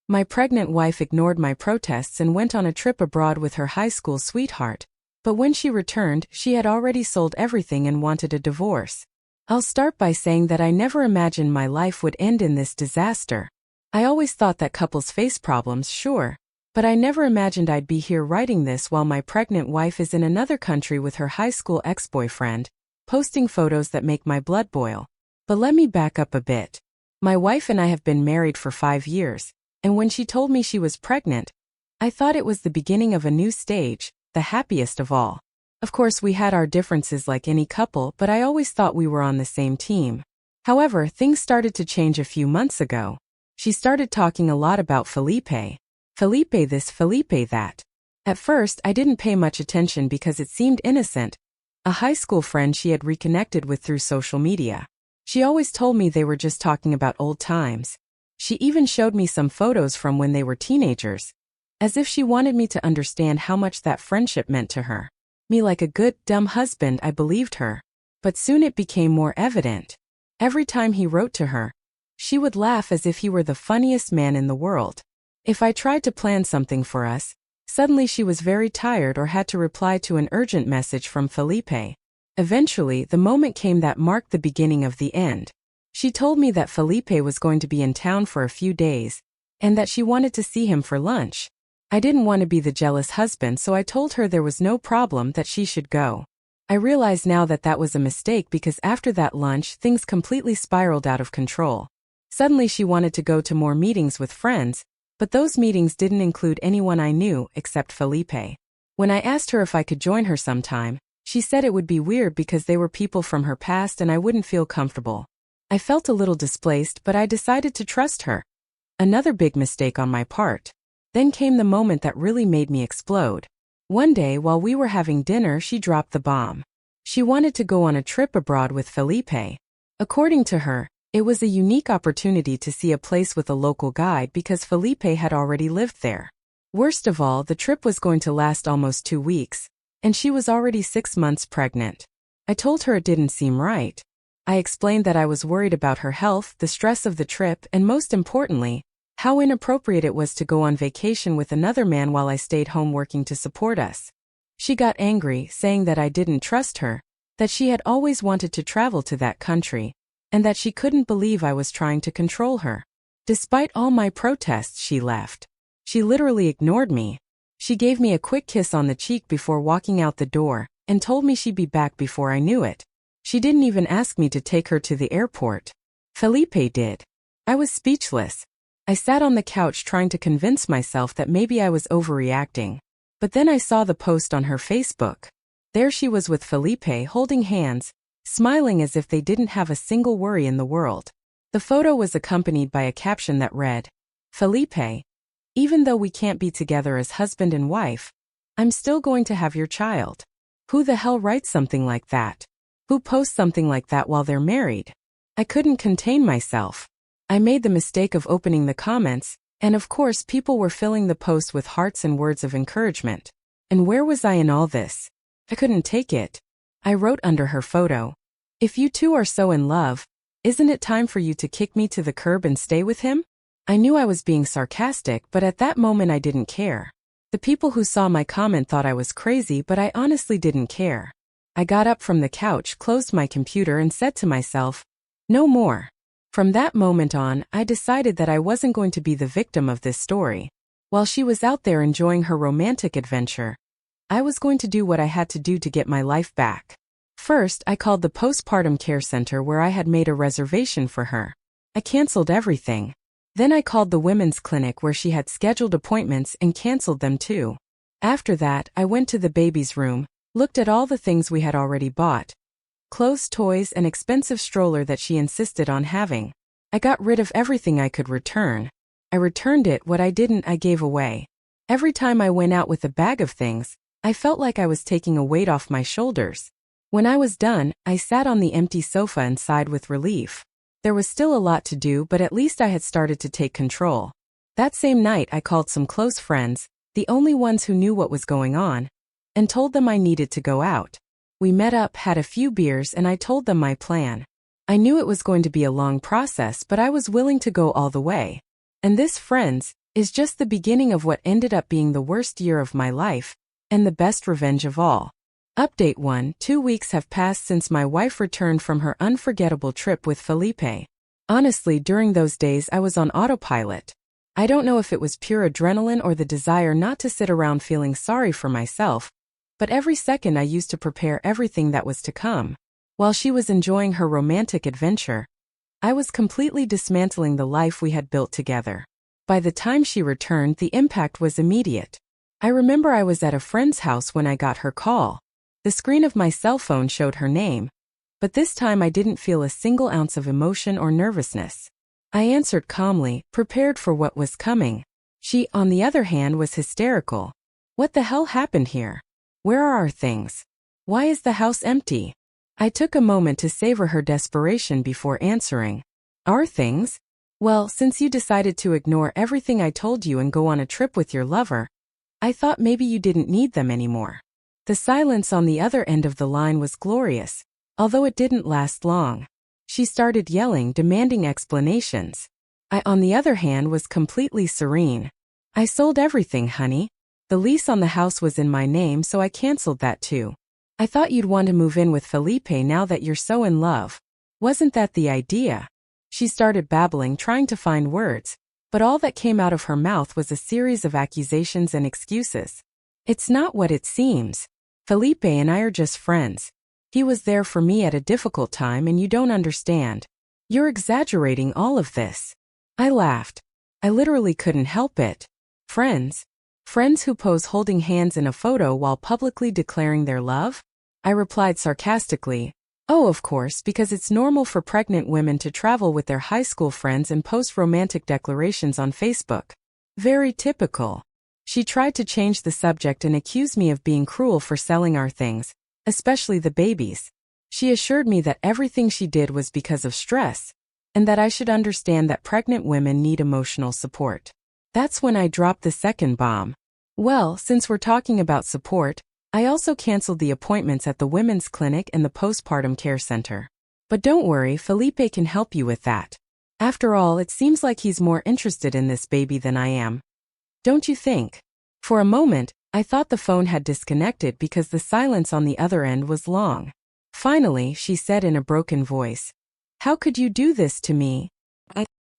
My pregnant wife ignored my protests and went on a trip abroad with her high school sweetheart. But when she returned, she had already sold everything and wanted a divorce. I'll start by saying that I never imagined my life would end in this disaster. I always thought that couples face problems, sure. But I never imagined I'd be here writing this while my pregnant wife is in another country with her high school ex-boyfriend, posting photos that make my blood boil. But let me back up a bit. My wife and I have been married for 5 years, and when she told me she was pregnant, I thought it was the beginning of a new stage, the happiest of all. Of course, we had our differences like any couple, but I always thought we were on the same team. However, things started to change a few months ago. She started talking a lot about Felipe. Felipe this, Felipe that. At first, I didn't pay much attention because it seemed innocent. A high school friend she had reconnected with through social media. She always told me they were just talking about old times. She even showed me some photos from when they were teenagers. As if she wanted me to understand how much that friendship meant to her. Me like a good, dumb husband, I believed her. But soon it became more evident. Every time he wrote to her, she would laugh as if he were the funniest man in the world. If I tried to plan something for us, suddenly she was very tired or had to reply to an urgent message from Felipe. Eventually, the moment came that marked the beginning of the end. She told me that Felipe was going to be in town for a few days, and that she wanted to see him for lunch. I didn't want to be the jealous husband, so I told her there was no problem, that she should go. I realize now that that was a mistake because after that lunch, things completely spiraled out of control. Suddenly she wanted to go to more meetings with friends, but those meetings didn't include anyone I knew except Felipe. When I asked her if I could join her sometime, she said it would be weird because they were people from her past and I wouldn't feel comfortable. I felt a little displaced, but I decided to trust her. Another big mistake on my part. Then came the moment that really made me explode. One day while we were having dinner, she dropped the bomb. She wanted to go on a trip abroad with Felipe. According to her, it was a unique opportunity to see a place with a local guide because Felipe had already lived there. Worst of all, the trip was going to last almost 2 weeks, and she was already 6 months pregnant. I told her it didn't seem right. I explained that I was worried about her health, the stress of the trip, and most importantly, how inappropriate it was to go on vacation with another man while I stayed home working to support us. She got angry, saying that I didn't trust her, that she had always wanted to travel to that country, and that she couldn't believe I was trying to control her. Despite all my protests, she left. She literally ignored me. She gave me a quick kiss on the cheek before walking out the door, and told me she'd be back before I knew it. She didn't even ask me to take her to the airport. Felipe did. I was speechless. I sat on the couch trying to convince myself that maybe I was overreacting. But then I saw the post on her Facebook. There she was with Felipe holding hands, smiling as if they didn't have a single worry in the world. The photo was accompanied by a caption that read, "Felipe, even though we can't be together as husband and wife, I'm still going to have your child." Who the hell writes something like that? Who posts something like that while they're married? I couldn't contain myself. I made the mistake of opening the comments, and of course people were filling the post with hearts and words of encouragement. And where was I in all this? I couldn't take it. I wrote under her photo, "If you two are so in love, isn't it time for you to kick me to the curb and stay with him?" I knew I was being sarcastic, but at that moment I didn't care. The people who saw my comment thought I was crazy, but I honestly didn't care. I got up from the couch, closed my computer, and said to myself, "No more." From that moment on, I decided that I wasn't going to be the victim of this story. While she was out there enjoying her romantic adventure, I was going to do what I had to do to get my life back. First, I called the postpartum care center where I had made a reservation for her. I canceled everything. Then I called the women's clinic where she had scheduled appointments and canceled them too. After that, I went to the baby's room, looked at all the things we had already bought. Clothes, toys, and expensive stroller that she insisted on having. I got rid of everything I could return. I returned it, what I didn't I gave away. Every time I went out with a bag of things, I felt like I was taking a weight off my shoulders. When I was done, I sat on the empty sofa and sighed with relief. There was still a lot to do, but at least I had started to take control. That same night I called some close friends, the only ones who knew what was going on, and told them I needed to go out. We met up, had a few beers, and I told them my plan. I knew it was going to be a long process, but I was willing to go all the way. And this, friends, is just the beginning of what ended up being the worst year of my life, and the best revenge of all. Update 1: 2 weeks have passed since my wife returned from her unforgettable trip with Felipe. Honestly, during those days I was on autopilot. I don't know if it was pure adrenaline or the desire not to sit around feeling sorry for myself, but every second I used to prepare everything that was to come. While she was enjoying her romantic adventure, I was completely dismantling the life we had built together. By the time she returned, the impact was immediate. I remember I was at a friend's house when I got her call. The screen of my cell phone showed her name, but this time I didn't feel a single ounce of emotion or nervousness. I answered calmly, prepared for what was coming. She, on the other hand, was hysterical. What the hell happened here? Where are our things? Why is the house empty? I took a moment to savor her desperation before answering. Our things? Well, since you decided to ignore everything I told you and go on a trip with your lover, I thought maybe you didn't need them anymore. The silence on the other end of the line was glorious, although it didn't last long. She started yelling, demanding explanations. I, on the other hand, was completely serene. I sold everything, honey. The lease on the house was in my name, so I canceled that too. I thought you'd want to move in with Felipe now that you're so in love. Wasn't that the idea? She started babbling, trying to find words, but all that came out of her mouth was a series of accusations and excuses. It's not what it seems. Felipe and I are just friends. He was there for me at a difficult time and you don't understand. You're exaggerating all of this. I laughed. I literally couldn't help it. Friends? Friends who pose holding hands in a photo while publicly declaring their love? I replied sarcastically, oh, of course, because it's normal for pregnant women to travel with their high school friends and post romantic declarations on Facebook. Very typical. She tried to change the subject and accused me of being cruel for selling our things, especially the babies. She assured me that everything she did was because of stress, and that I should understand that pregnant women need emotional support. That's when I dropped the second bomb. Well, since we're talking about support, I also canceled the appointments at the women's clinic and the postpartum care center. But don't worry, Felipe can help you with that. After all, it seems like he's more interested in this baby than I am. Don't you think? For a moment, I thought the phone had disconnected because the silence on the other end was long. Finally, she said in a broken voice, how could you do this to me?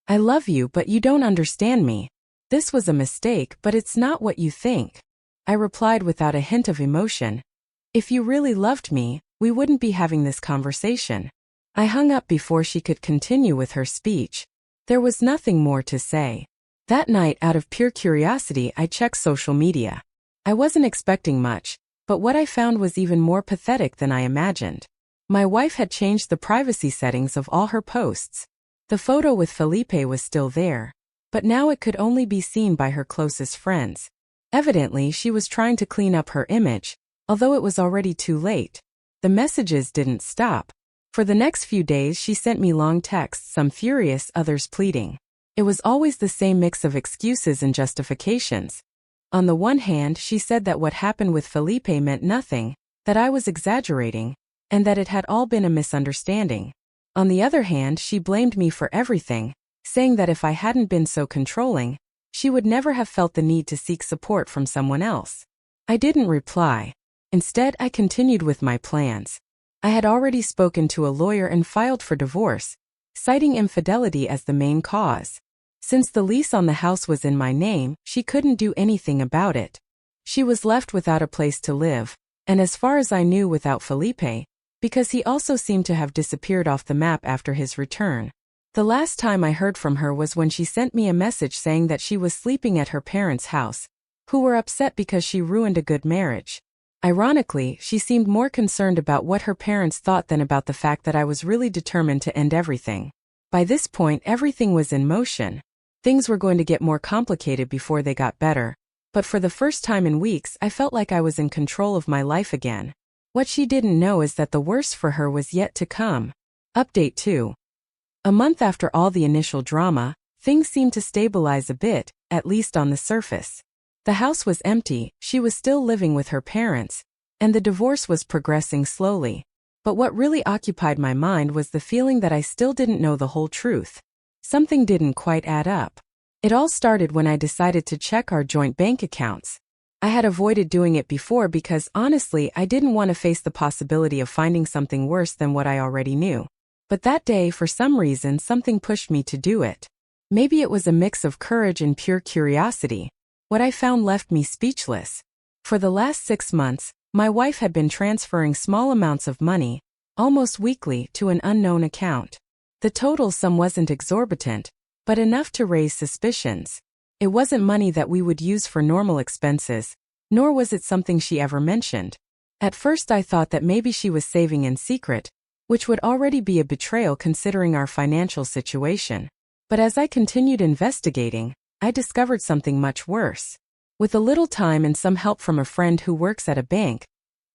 I love you, but you don't understand me. This was a mistake, but it's not what you think. I replied without a hint of emotion. If you really loved me, we wouldn't be having this conversation. I hung up before she could continue with her speech. There was nothing more to say. That night, out of pure curiosity, I checked social media. I wasn't expecting much, but what I found was even more pathetic than I imagined. My wife had changed the privacy settings of all her posts. The photo with Felipe was still there, but now it could only be seen by her closest friends. Evidently, she was trying to clean up her image, although it was already too late. The messages didn't stop. For the next few days, she sent me long texts, some furious, others pleading. It was always the same mix of excuses and justifications. On the one hand, she said that what happened with Felipe meant nothing, that I was exaggerating, and that it had all been a misunderstanding. On the other hand, she blamed me for everything, saying that if I hadn't been so controlling, she would never have felt the need to seek support from someone else. I didn't reply. Instead, I continued with my plans. I had already spoken to a lawyer and filed for divorce, citing infidelity as the main cause. Since the lease on the house was in my name, she couldn't do anything about it. She was left without a place to live, and as far as I knew, without Felipe, because he also seemed to have disappeared off the map after his return. The last time I heard from her was when she sent me a message saying that she was sleeping at her parents' house, who were upset because she ruined a good marriage. Ironically, she seemed more concerned about what her parents thought than about the fact that I was really determined to end everything. By this point, everything was in motion. Things were going to get more complicated before they got better, but for the first time in weeks, I felt like I was in control of my life again. What she didn't know is that the worst for her was yet to come. Update 2. A month after all the initial drama, things seemed to stabilize a bit, at least on the surface. The house was empty, she was still living with her parents, and the divorce was progressing slowly. But what really occupied my mind was the feeling that I still didn't know the whole truth. Something didn't quite add up. It all started when I decided to check our joint bank accounts. I had avoided doing it before because, honestly, I didn't want to face the possibility of finding something worse than what I already knew. But that day, for some reason, something pushed me to do it. Maybe it was a mix of courage and pure curiosity. What I found left me speechless. For the last 6 months, my wife had been transferring small amounts of money, almost weekly, to an unknown account. The total sum wasn't exorbitant, but enough to raise suspicions. It wasn't money that we would use for normal expenses, nor was it something she ever mentioned. At first I thought that maybe she was saving in secret, which would already be a betrayal considering our financial situation. But as I continued investigating, I discovered something much worse. With a little time and some help from a friend who works at a bank,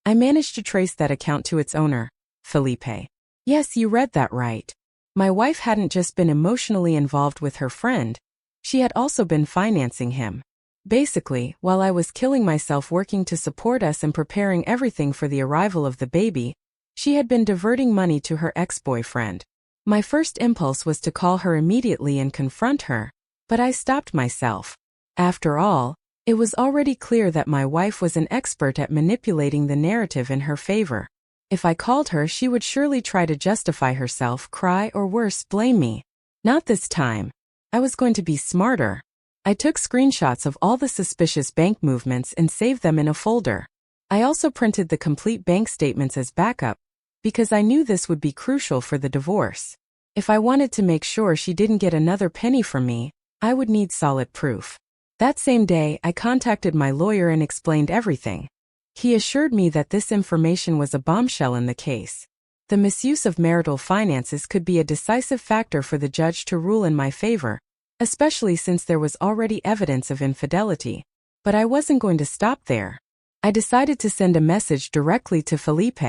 I managed to trace that account to its owner, Felipe. Yes, you read that right. My wife hadn't just been emotionally involved with her friend, she had also been financing him. Basically, while I was killing myself working to support us and preparing everything for the arrival of the baby, she had been diverting money to her ex-boyfriend. My first impulse was to call her immediately and confront her, but I stopped myself. After all, it was already clear that my wife was an expert at manipulating the narrative in her favor. If I called her, she would surely try to justify herself, cry, or worse, blame me. Not this time. I was going to be smarter. I took screenshots of all the suspicious bank movements and saved them in a folder. I also printed the complete bank statements as backup, because I knew this would be crucial for the divorce. If I wanted to make sure she didn't get another penny from me, I would need solid proof. That same day, I contacted my lawyer and explained everything. He assured me that this information was a bombshell in the case. The misuse of marital finances could be a decisive factor for the judge to rule in my favor, especially since there was already evidence of infidelity. But I wasn't going to stop there. I decided to send a message directly to Felipe.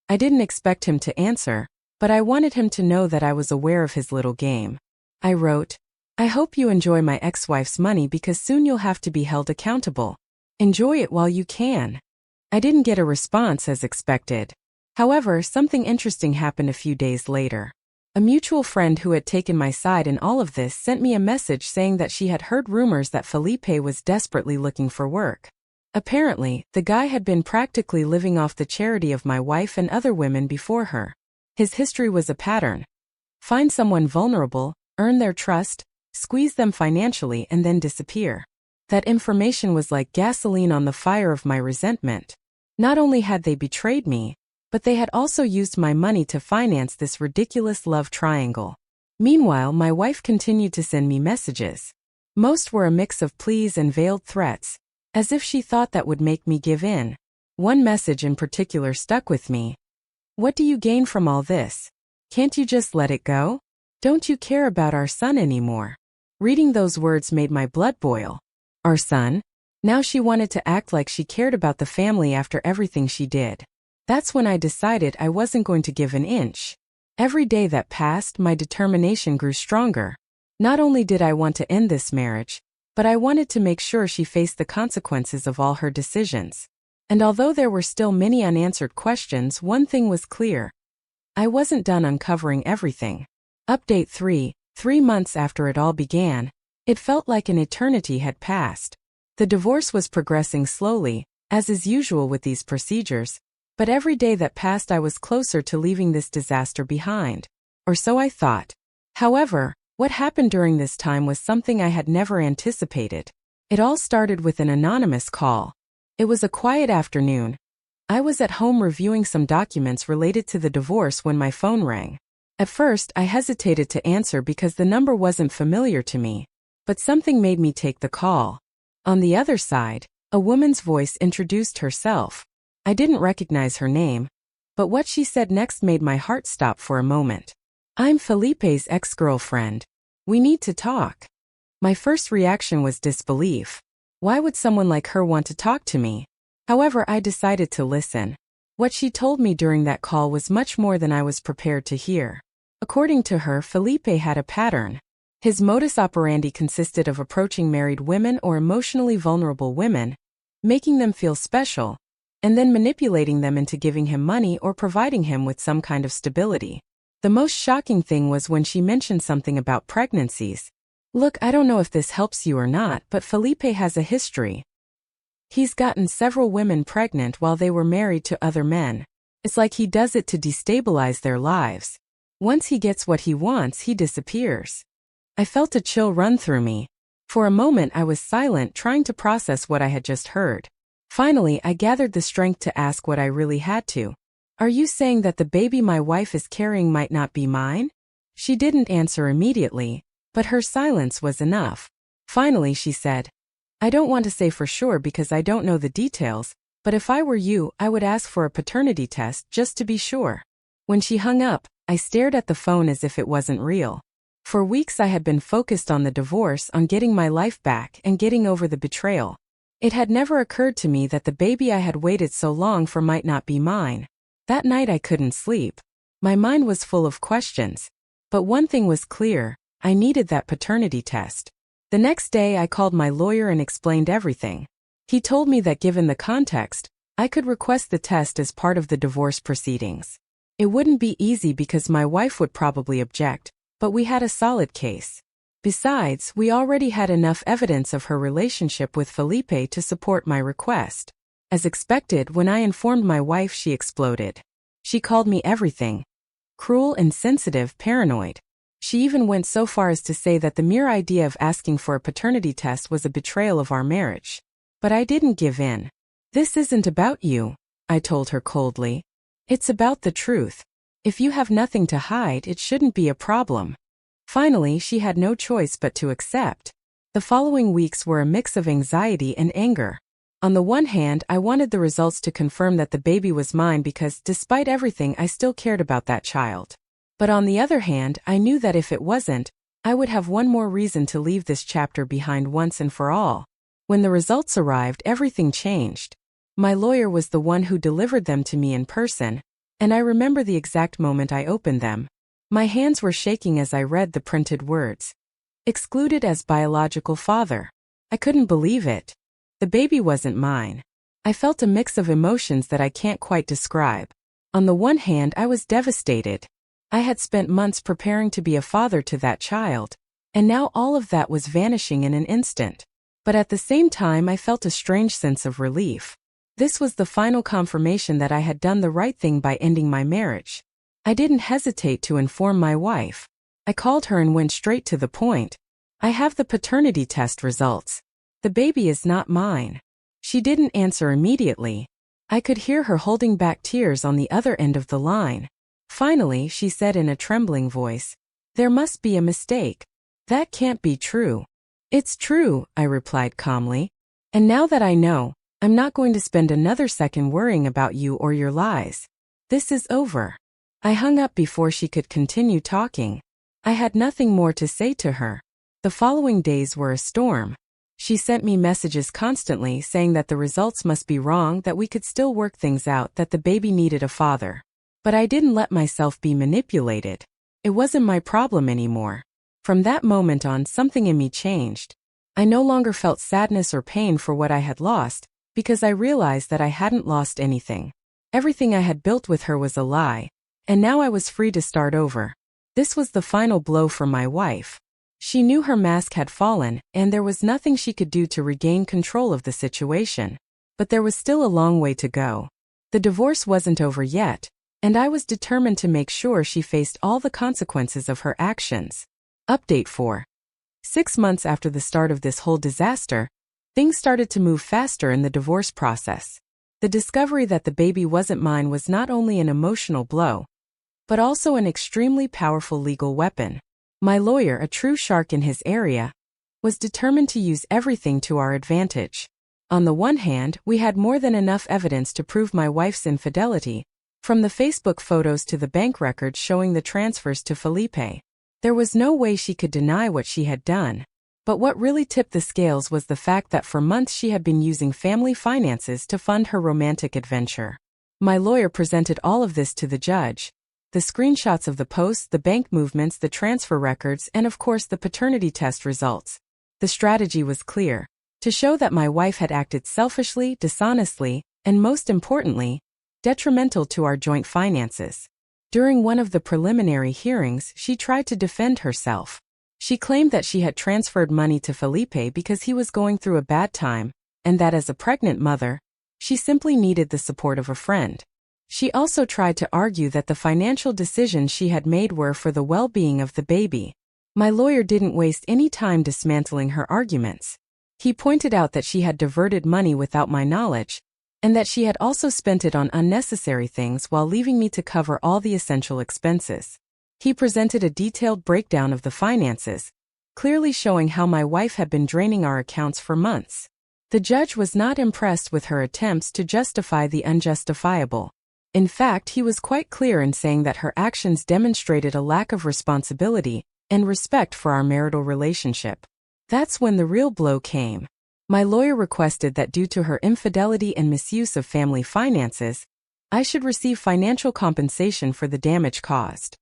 I didn't expect him to answer, but I wanted him to know that I was aware of his little game. I wrote, "I hope you enjoy my ex-wife's money because soon you'll have to be held accountable. Enjoy it while you can." I didn't get a response as expected. However, something interesting happened a few days later. A mutual friend who had taken my side in all of this sent me a message saying that she had heard rumors that Felipe was desperately looking for work. Apparently, the guy had been practically living off the charity of my wife and other women before her. His history was a pattern. Find someone vulnerable, earn their trust, squeeze them financially, and then disappear. That information was like gasoline on the fire of my resentment. Not only had they betrayed me, but they had also used my money to finance this ridiculous love triangle. Meanwhile, my wife continued to send me messages. Most were a mix of pleas and veiled threats, as if she thought that would make me give in. One message in particular stuck with me. "What do you gain from all this? Can't you just let it go? Don't you care about our son anymore?" Reading those words made my blood boil. Our son? Now she wanted to act like she cared about the family after everything she did. That's when I decided I wasn't going to give an inch. Every day that passed, my determination grew stronger. Not only did I want to end this marriage, but I wanted to make sure she faced the consequences of all her decisions. And although there were still many unanswered questions, one thing was clear. I wasn't done uncovering everything. Update 3. 3 months after it all began, it felt like an eternity had passed. The divorce was progressing slowly, as is usual with these procedures, but every day that passed I was closer to leaving this disaster behind. Or so I thought. However, what happened during this time was something I had never anticipated. It all started with an anonymous call. It was a quiet afternoon. I was at home reviewing some documents related to the divorce when my phone rang. At first, I hesitated to answer because the number wasn't familiar to me, but something made me take the call. On the other side, a woman's voice introduced herself. I didn't recognize her name, but what she said next made my heart stop for a moment. "I'm Felipe's ex-girlfriend. We need to talk." My first reaction was disbelief. Why would someone like her want to talk to me? However, I decided to listen. What she told me during that call was much more than I was prepared to hear. According to her, Felipe had a pattern. His modus operandi consisted of approaching married women or emotionally vulnerable women, making them feel special, and then manipulating them into giving him money or providing him with some kind of stability. The most shocking thing was when she mentioned something about pregnancies. Look, I don't know if this helps you or not, but Felipe has a history. He's gotten several women pregnant while they were married to other men. It's like he does it to destabilize their lives. Once he gets what he wants, he disappears. I felt a chill run through me. For a moment I was silent, trying to process what I had just heard. Finally, I gathered the strength to ask what I really had to. Are you saying that the baby my wife is carrying might not be mine? She didn't answer immediately, but her silence was enough. Finally she said, I don't want to say for sure because I don't know the details, but if I were you, I would ask for a paternity test just to be sure. When she hung up, I stared at the phone as if it wasn't real. For weeks I had been focused on the divorce, on getting my life back and getting over the betrayal. It had never occurred to me that the baby I had waited so long for might not be mine. That night I couldn't sleep. My mind was full of questions. But one thing was clear, I needed that paternity test. The next day I called my lawyer and explained everything. He told me that given the context, I could request the test as part of the divorce proceedings. It wouldn't be easy because my wife would probably object, but we had a solid case. Besides, we already had enough evidence of her relationship with Felipe to support my request. As expected, when I informed my wife, she exploded. She called me everything. Cruel, insensitive, paranoid. She even went so far as to say that the mere idea of asking for a paternity test was a betrayal of our marriage. But I didn't give in. This isn't about you, I told her coldly. It's about the truth. If you have nothing to hide, it shouldn't be a problem. Finally, she had no choice but to accept. The following weeks were a mix of anxiety and anger. On the one hand, I wanted the results to confirm that the baby was mine because, despite everything, I still cared about that child. But on the other hand, I knew that if it wasn't, I would have one more reason to leave this chapter behind once and for all. When the results arrived, everything changed. My lawyer was the one who delivered them to me in person, and I remember the exact moment I opened them. My hands were shaking as I read the printed words. Excluded as biological father. I couldn't believe it. The baby wasn't mine. I felt a mix of emotions that I can't quite describe. On the one hand, I was devastated. I had spent months preparing to be a father to that child, and now all of that was vanishing in an instant. But at the same time, I felt a strange sense of relief. This was the final confirmation that I had done the right thing by ending my marriage. I didn't hesitate to inform my wife. I called her and went straight to the point. I have the paternity test results. The baby is not mine. She didn't answer immediately. I could hear her holding back tears on the other end of the line. Finally, she said in a trembling voice, "There must be a mistake. That can't be true." "It's true," I replied calmly. "And now that I know, I'm not going to spend another second worrying about you or your lies. This is over." I hung up before she could continue talking. I had nothing more to say to her. The following days were a storm. She sent me messages constantly saying that the results must be wrong, that we could still work things out, that the baby needed a father. But I didn't let myself be manipulated. It wasn't my problem anymore. From that moment on, something in me changed. I no longer felt sadness or pain for what I had lost, because I realized that I hadn't lost anything. Everything I had built with her was a lie, and now I was free to start over. This was the final blow for my wife. She knew her mask had fallen, and there was nothing she could do to regain control of the situation. But there was still a long way to go. The divorce wasn't over yet, and I was determined to make sure she faced all the consequences of her actions. Update 4. 6 months after the start of this whole disaster, things started to move faster in the divorce process. The discovery that the baby wasn't mine was not only an emotional blow, but also an extremely powerful legal weapon. My lawyer, a true shark in his area, was determined to use everything to our advantage. On the one hand, we had more than enough evidence to prove my wife's infidelity, from the Facebook photos to the bank records showing the transfers to Felipe. There was no way she could deny what she had done. But what really tipped the scales was the fact that for months she had been using family finances to fund her romantic adventure. My lawyer presented all of this to the judge. The screenshots of the posts, the bank movements, the transfer records, and of course the paternity test results. The strategy was clear: to show that my wife had acted selfishly, dishonestly, and most importantly, detrimental to our joint finances. During one of the preliminary hearings, she tried to defend herself. She claimed that she had transferred money to Felipe because he was going through a bad time, and that as a pregnant mother, she simply needed the support of a friend. She also tried to argue that the financial decisions she had made were for the well-being of the baby. My lawyer didn't waste any time dismantling her arguments. He pointed out that she had diverted money without my knowledge, and that she had also spent it on unnecessary things while leaving me to cover all the essential expenses. He presented a detailed breakdown of the finances, clearly showing how my wife had been draining our accounts for months. The judge was not impressed with her attempts to justify the unjustifiable. In fact, he was quite clear in saying that her actions demonstrated a lack of responsibility and respect for our marital relationship. That's when the real blow came. My lawyer requested that due to her infidelity and misuse of family finances, I should receive financial compensation for the damage caused.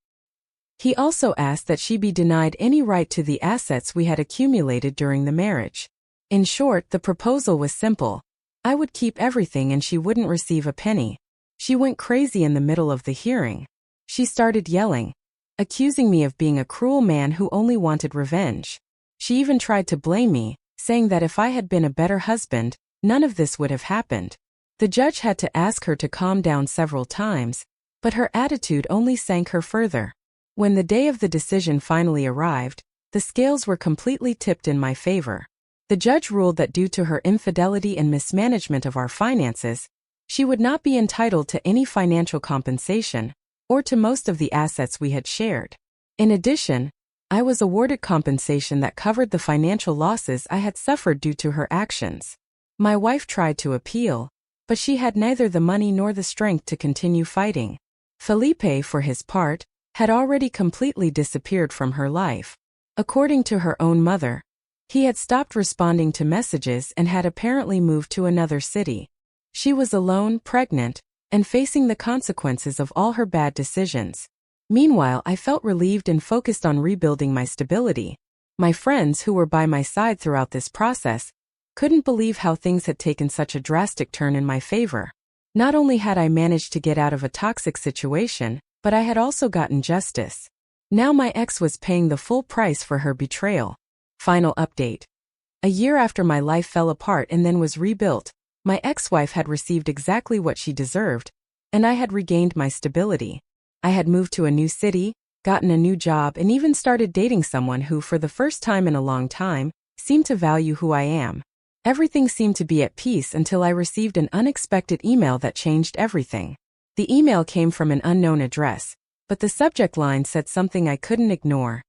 He also asked that she be denied any right to the assets we had accumulated during the marriage. In short, the proposal was simple. I would keep everything and she wouldn't receive a penny. She went crazy in the middle of the hearing. She started yelling, accusing me of being a cruel man who only wanted revenge. She even tried to blame me, saying that if I had been a better husband, none of this would have happened. The judge had to ask her to calm down several times, but her attitude only sank her further. When the day of the decision finally arrived, the scales were completely tipped in my favor. The judge ruled that due to her infidelity and mismanagement of our finances, she would not be entitled to any financial compensation, or to most of the assets we had shared. In addition, I was awarded compensation that covered the financial losses I had suffered due to her actions. My wife tried to appeal, but she had neither the money nor the strength to continue fighting. Felipe, for his part, had already completely disappeared from her life. According to her own mother, he had stopped responding to messages and had apparently moved to another city. She was alone, pregnant, and facing the consequences of all her bad decisions. Meanwhile, I felt relieved and focused on rebuilding my stability. My friends, who were by my side throughout this process, couldn't believe how things had taken such a drastic turn in my favor. Not only had I managed to get out of a toxic situation, but I had also gotten justice. Now my ex was paying the full price for her betrayal. Final update. A year after my life fell apart and then was rebuilt, my ex-wife had received exactly what she deserved, and I had regained my stability. I had moved to a new city, gotten a new job, and even started dating someone who, for the first time in a long time, seemed to value who I am. Everything seemed to be at peace until I received an unexpected email that changed everything. The email came from an unknown address, but the subject line said something I couldn't ignore.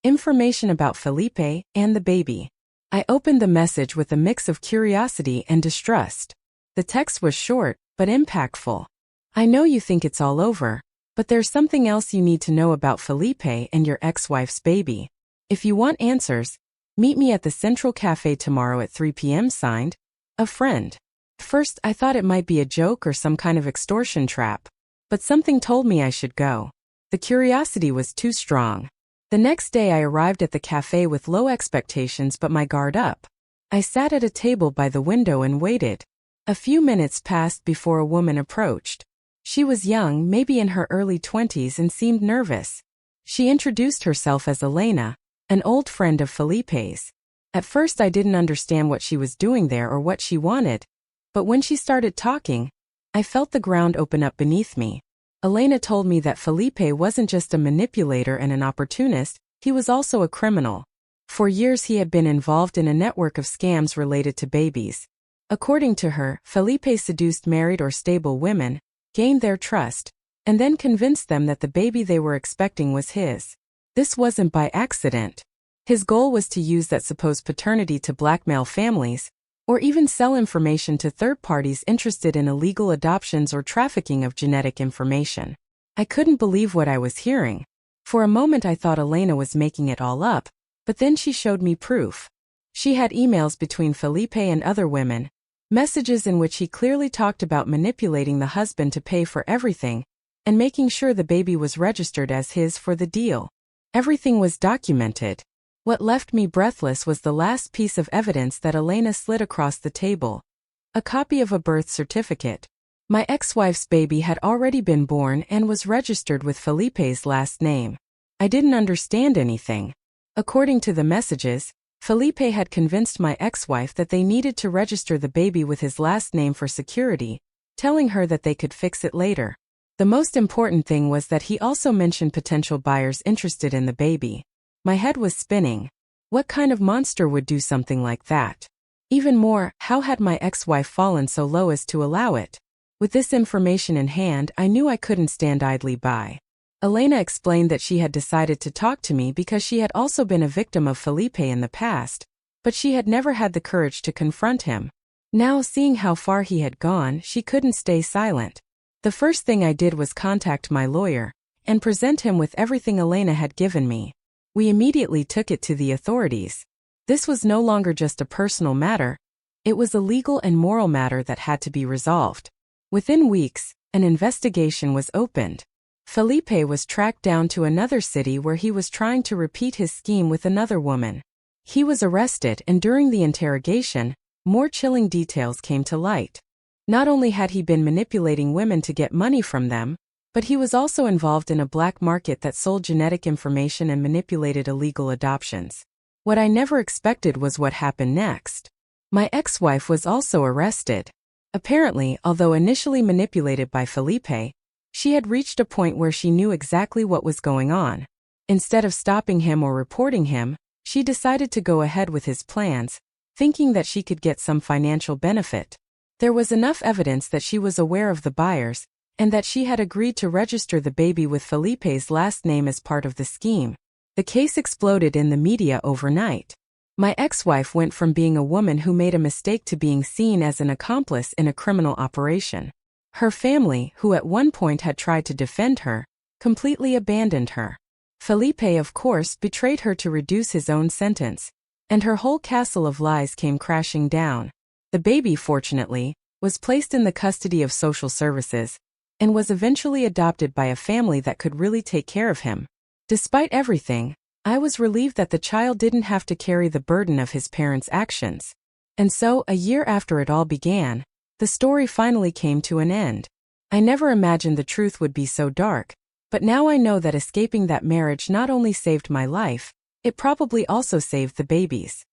Information about Felipe and the baby. I opened the message with a mix of curiosity and distrust. The text was short, but impactful. I know you think it's all over, but there's something else you need to know about Felipe and your ex-wife's baby. If you want answers, meet me at the Central Cafe tomorrow at 3 p.m. Signed, a friend. First, I thought it might be a joke or some kind of extortion trap, but something told me I should go. The curiosity was too strong. The next day I arrived at the cafe with low expectations but my guard up. I sat at a table by the window and waited. A few minutes passed before a woman approached. She was young, maybe in her early 20s, and seemed nervous. She introduced herself as Elena, an old friend of Felipe's. At first I didn't understand what she was doing there or what she wanted, but when she started talking, I felt the ground open up beneath me. Elena told me that Felipe wasn't just a manipulator and an opportunist, he was also a criminal. For years he had been involved in a network of scams related to babies. According to her, Felipe seduced married or stable women, gained their trust, and then convinced them that the baby they were expecting was his. This wasn't by accident. His goal was to use that supposed paternity to blackmail families, or even sell information to third parties interested in illegal adoptions or trafficking of genetic information. I couldn't believe what I was hearing. For a moment I thought Elena was making it all up, but then she showed me proof. She had emails between Felipe and other women, messages in which he clearly talked about manipulating the husband to pay for everything, and making sure the baby was registered as his for the deal. Everything was documented. What left me breathless was the last piece of evidence that Elena slid across the table. A copy of a birth certificate. My ex-wife's baby had already been born and was registered with Felipe's last name. I didn't understand anything. According to the messages, Felipe had convinced my ex-wife that they needed to register the baby with his last name for security, telling her that they could fix it later. The most important thing was that he also mentioned potential buyers interested in the baby. My head was spinning. What kind of monster would do something like that? Even more, how had my ex-wife fallen so low as to allow it? With this information in hand, I knew I couldn't stand idly by. Elena explained that she had decided to talk to me because she had also been a victim of Felipe in the past, but she had never had the courage to confront him. Now, seeing how far he had gone, she couldn't stay silent. The first thing I did was contact my lawyer and present him with everything Elena had given me. We immediately took it to the authorities. This was no longer just a personal matter. It was a legal and moral matter that had to be resolved. Within weeks, an investigation was opened. Felipe was tracked down to another city where he was trying to repeat his scheme with another woman. He was arrested, and during the interrogation, more chilling details came to light. Not only had he been manipulating women to get money from them, but he was also involved in a black market that sold genetic information and manipulated illegal adoptions. What I never expected was what happened next. My ex-wife was also arrested. Apparently, although initially manipulated by Felipe, she had reached a point where she knew exactly what was going on. Instead of stopping him or reporting him, she decided to go ahead with his plans, thinking that she could get some financial benefit. There was enough evidence that she was aware of the buyers, and that she had agreed to register the baby with Felipe's last name as part of the scheme. The case exploded in the media overnight. My ex-wife went from being a woman who made a mistake to being seen as an accomplice in a criminal operation. Her family, who at one point had tried to defend her, completely abandoned her. Felipe, of course, betrayed her to reduce his own sentence, and her whole castle of lies came crashing down. The baby, fortunately, was placed in the custody of social services, and was eventually adopted by a family that could really take care of him. Despite everything, I was relieved that the child didn't have to carry the burden of his parents' actions. And so, a year after it all began, the story finally came to an end. I never imagined the truth would be so dark, but now I know that escaping that marriage not only saved my life, it probably also saved the baby's.